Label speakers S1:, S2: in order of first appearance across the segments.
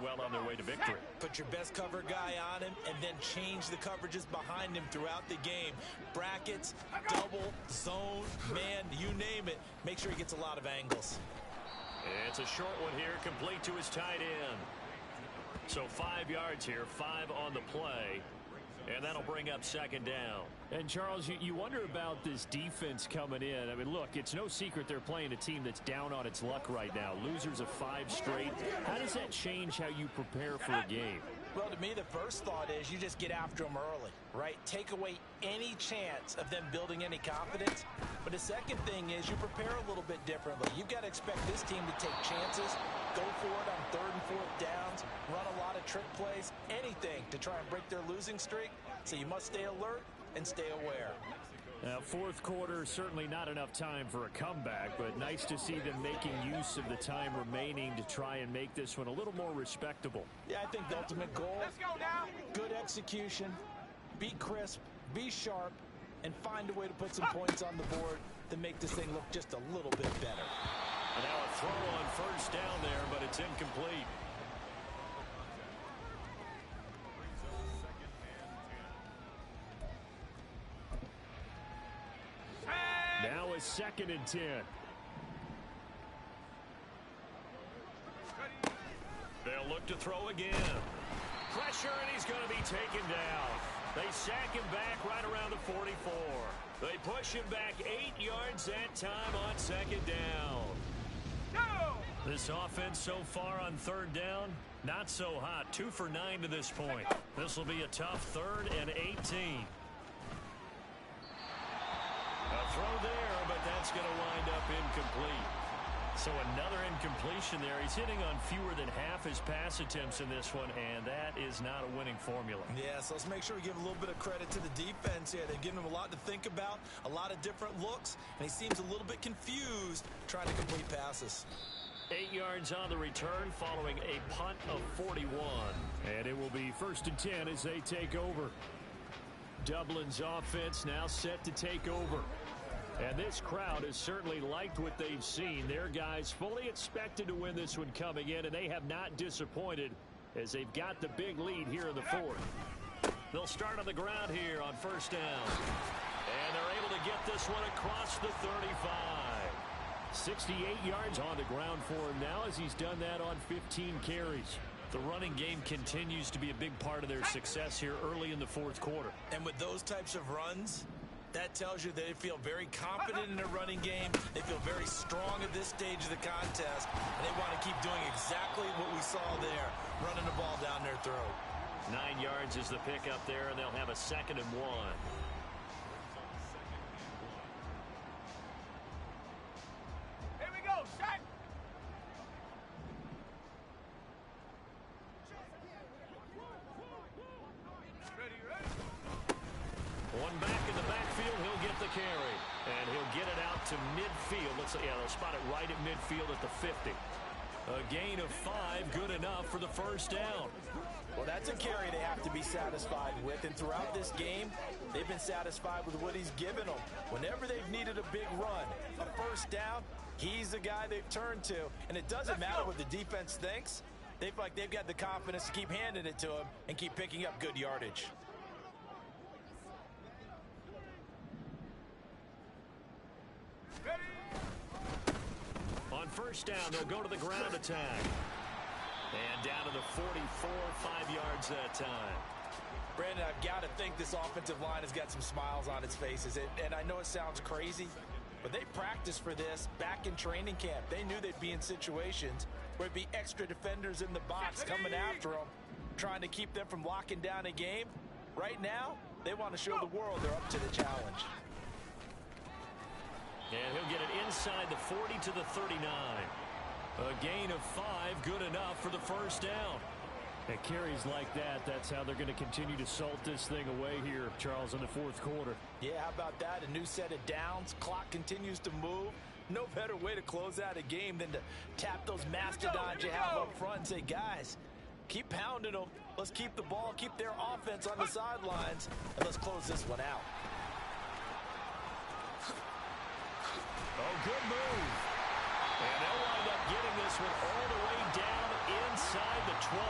S1: well on their way to victory.
S2: Put your best cover guy on him and then change the coverages behind him throughout the game. Brackets, double, zone, man, you name it. Make sure he gets a lot of angles.
S1: It's a short one here, complete to his tight end. So 5 yards here, 5 on the play. And that'll bring up second down. And, Charles, you wonder about this defense coming in. I mean, look, it's no secret they're playing a team that's down on its luck right now. Losers of 5 straight. How does that change how you prepare for a game?
S2: Well, to me, the first thought is you just get after them early, right? Take away any chance of them building any confidence. But the second thing is you prepare a little bit differently. You've got to expect this team to take chances, go for it on 3rd and 4th downs, run a lot of trick plays, anything to try and break their losing streak. So you must stay alert and stay aware.
S1: Now, 4th quarter, certainly not enough time for a comeback, but nice to see them making use of the time remaining to try and make this one a little more respectable.
S2: Yeah, I think the ultimate goal, good execution, be crisp, be sharp, and find a way to put some points on the board to make this thing look just a little bit better.
S1: And now a throw on 1st down there, but it's incomplete. Now a 2nd and 10. They'll look to throw again. Pressure, and he's going to be taken down. They sack him back right around the 44. They push him back 8 yards that time on 2nd down. This offense so far on 3rd down, not so hot. 2 for 9 to this point. This will be a tough 3rd and 18. A throw there, but that's going to wind up incomplete. So another incompletion there. He's hitting on fewer than half his pass attempts in this one, and that is not a winning formula.
S2: Yeah, so let's make sure we give a little bit of credit to the defense here. They've given him a lot to think about, a lot of different looks, and he seems a little bit confused trying to complete passes.
S1: 8 yards on the return following a punt of 41. And it will be 1st and 10 as they take over. Dublin's offense now set to take over. And this crowd has certainly liked what they've seen. Their guys fully expected to win this one coming in, and they have not disappointed as they've got the big lead here in the 4th. They'll start on the ground here on 1st down. And they're able to get this one across the 35. 68 yards on the ground for him now as he's done that on 15 carries. The running game continues to be a big part of their success here early in the 4th quarter.
S2: And with those types of runs, that tells you they feel very confident in their running game. They feel very strong at this stage of the contest. And they want to keep doing exactly what we saw there, running the ball down their throat.
S1: 9 yards is the pickup there, and they'll have a 2nd and 1.
S3: Here we go, set!
S1: One back in the backfield, he'll get the carry. And he'll get it out to midfield. Looks like, yeah, they'll spot it right at midfield at the 50. A gain of 5, good enough for the 1st down.
S2: Well, that's a carry they have to be satisfied with. And throughout this game, they've been satisfied with what he's given them. Whenever they've needed a big run, a 1st down, he's the guy they've turned to. And it doesn't matter what the defense thinks. They feel like they've got the confidence to keep handing it to him and keep picking up good yardage.
S1: On 1st down, they'll go to the ground attack. And down to the 44, 5 yards that time.
S2: Brandon, I've got to think this offensive line has got some smiles on its faces. And I know it sounds crazy, but they practiced for this back in training camp. They knew they'd be in situations where it'd be extra defenders in the box coming after them, trying to keep them from locking down a game. Right now, they want to show the world they're up to the challenge.
S1: And he'll get it inside the 40 to the 39. A gain of 5, good enough for the 1st down. At carries like that, that's how they're going to continue to salt this thing away here, Charles, in the 4th quarter.
S2: Yeah, how about that? A new set of downs. Clock continues to move. No better way to close out a game than to tap those mastodons you have up front and say, guys, keep pounding them. Let's keep the ball, keep their offense on the sidelines, and let's close this one out.
S1: Oh, good move. And they'll wind up getting this one all the way down inside the 20.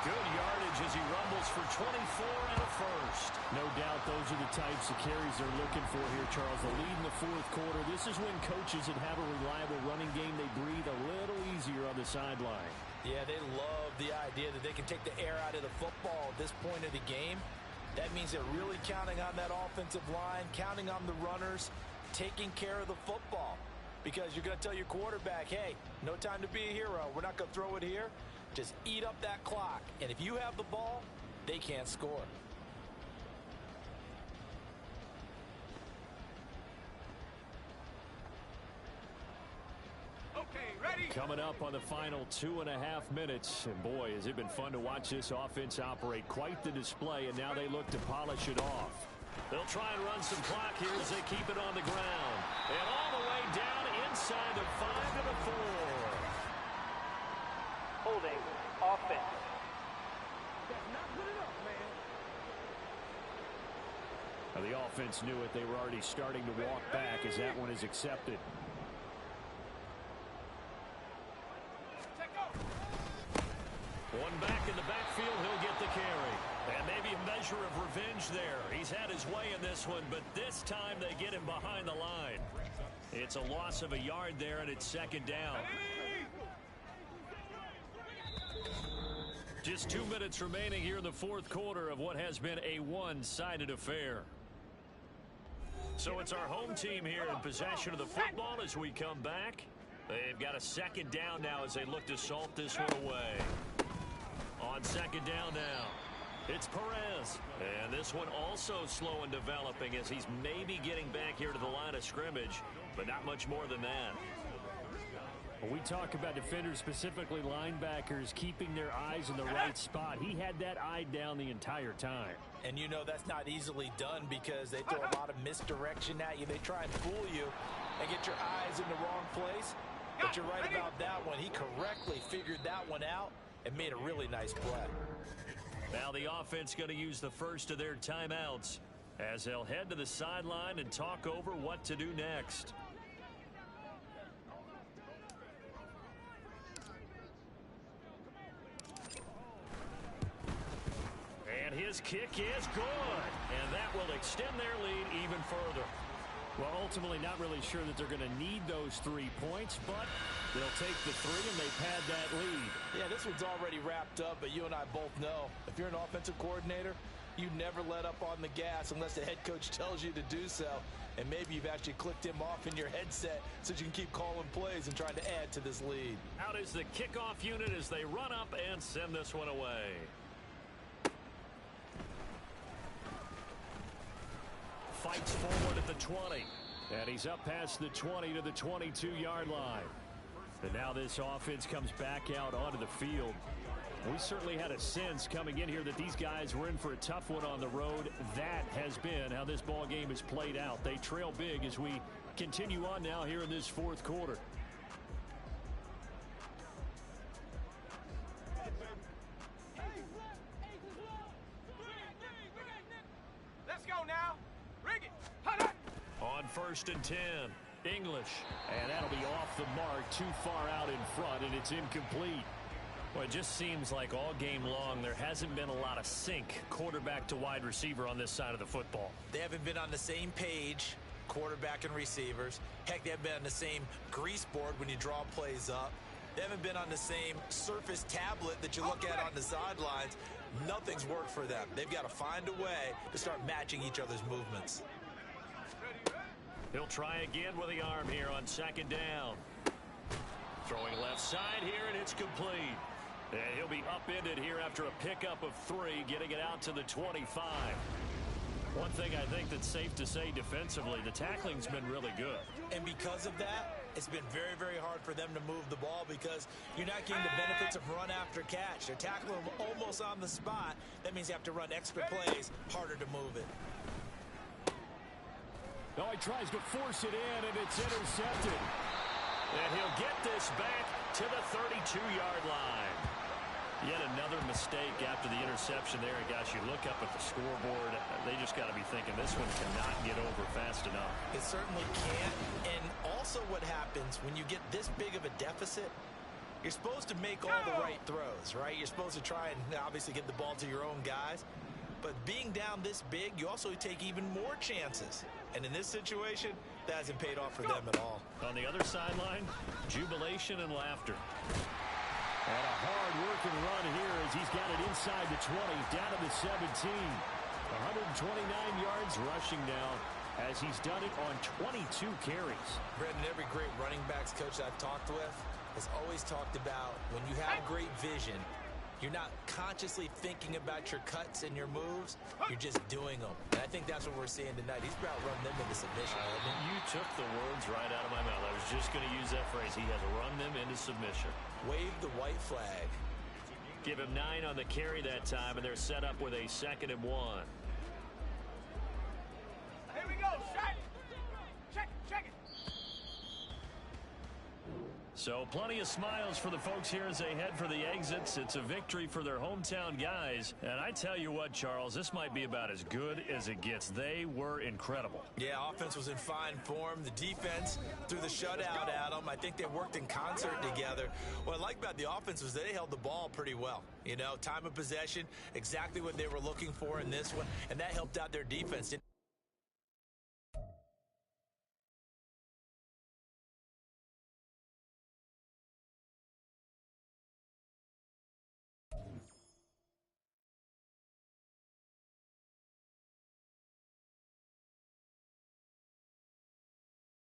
S1: Good yardage as he rumbles for 24 and a first. No doubt those are the types of carries they're looking for here, Charles. The lead in the fourth quarter. This is when coaches that have a reliable running game, they breathe a little easier on the sideline.
S2: Yeah, they love the idea that they can take the air out of the football at this point of the game. That means they're really counting on that offensive line, counting on the runners, taking care of the football. Because you're going to tell your quarterback, hey, no time to be a hero. We're not going to throw it here. Just eat up that clock. And if you have the ball, they can't score.
S3: Okay, ready?
S1: Coming up on the final 2.5 minutes. And boy, has it been fun to watch this offense operate. Quite the display, and now they look to polish it off. They'll try and run some clock here as they keep it on the ground. And all the way down inside the 5 to the 4.
S4: Holding offense.
S3: That's not good enough, man.
S1: Now the offense knew it. They were already starting to walk back as that one is accepted.
S3: Check go.
S1: One back in the backfield, he'll get the carry. And maybe a measure of revenge there. He's had his way in this one, but this time they get him behind the line. It's a loss of a yard there, and it's second down. Just 2 minutes remaining here in the fourth quarter of what has been a one-sided affair. So it's our home team here in possession of the football as we come back. They've got a second down now as they look to salt this one away. On second down now, it's Perez. And this one also slow in developing as he's maybe getting back here to the line of scrimmage, but not much more than that. When we talk about defenders, specifically linebackers, keeping their eyes in the right spot, he had that eye down the entire time.
S2: And you know that's not easily done because they throw a lot of misdirection at you. They try and fool you and get your eyes in the wrong place. But you're right about that one. He correctly figured that one out and made a really nice play.
S1: Now the offense going to use the first of their timeouts as they'll head to the sideline and talk over what to do next. And his kick is good. And that will extend their lead even further. Well, ultimately not really sure that they're going to need those 3 points, but they'll take the 3 and they pad that lead.
S2: Yeah, this one's already wrapped up, but you and I both know if you're an offensive coordinator, you never let up on the gas unless the head coach tells you to do so. And maybe you've actually clicked him off in your headset so you can keep calling plays and trying to add to this lead.
S1: Out is the kickoff unit as they run up and send this one away. Fights forward at the 20. And he's up past the 20 to the 22-yard line. And now this offense comes back out onto the field. We certainly had a sense coming in here that these guys were in for a tough one on the road. That has been how this ball game has played out. They trail big as we continue on now here in this fourth quarter.
S3: Let's go now. Rig it.
S1: On 1st and 10, English. And that'll be off the mark, too far out in front, and it's incomplete. Well, it just seems like all game long there hasn't been a lot of sync quarterback to wide receiver on this side of the football.
S2: They haven't been on the same page, quarterback and receivers. Heck, they haven't been on the same grease board when you draw plays up. They haven't been on the same surface tablet that you look at on the sidelines. Nothing's worked for them. They've got to find a way to start matching each other's movements.
S1: He'll try again with the arm here on second down. Throwing left side here, and it's complete. And he'll be upended here after a pickup of 3, getting it out to the 25. One thing I think that's safe to say defensively, the tackling's been really good.
S2: And because of that, it's been very, very hard for them to move the ball because you're not getting the benefits of run after catch. They're tackling them almost on the spot. That means you have to run extra plays, harder to move it.
S1: Oh, he tries to force it in, and it's intercepted. And he'll get this back to the 32-yard line. Yet another mistake after the interception there. Guys, you look up at the scoreboard, they just got to be thinking this one cannot get over fast enough.
S2: It certainly can't. And also what happens when you get this big of a deficit, You're supposed to make all the right throws, right? You're supposed to try and obviously get the ball to your own guys. But being down this big, you also take even more chances. And in this situation, that hasn't paid off for them at all.
S1: On the other sideline, jubilation and laughter. And a hard-working run here as he's got it inside the 20, down to the 17. 129 yards rushing now as he's done it on 22 carries.
S2: Brendan, every great running backs coach I've talked with has always talked about when you have great vision, you're not consciously thinking about your cuts and your moves. You're just doing them. And I think that's what we're seeing tonight. He's about run them into submission.
S1: You took the words right out of my mouth. I was just going to use that phrase. He has run them into submission.
S2: Wave the white flag.
S1: Give him 9 on the carry that time, and they're set up with a 2nd and 1.
S3: Here we go. Shot. Check it.
S1: So plenty of smiles for the folks here as they head for the exits. It's a victory for their hometown guys. And I tell you what, Charles, this might be about as good as it gets. They were incredible.
S2: Yeah, offense was in fine form. The defense through the shutout, Adam. I think they worked in concert together. What I like about the offense was they held the ball pretty well. You know, time of possession, exactly what they were looking for in this one. And that helped out their defense.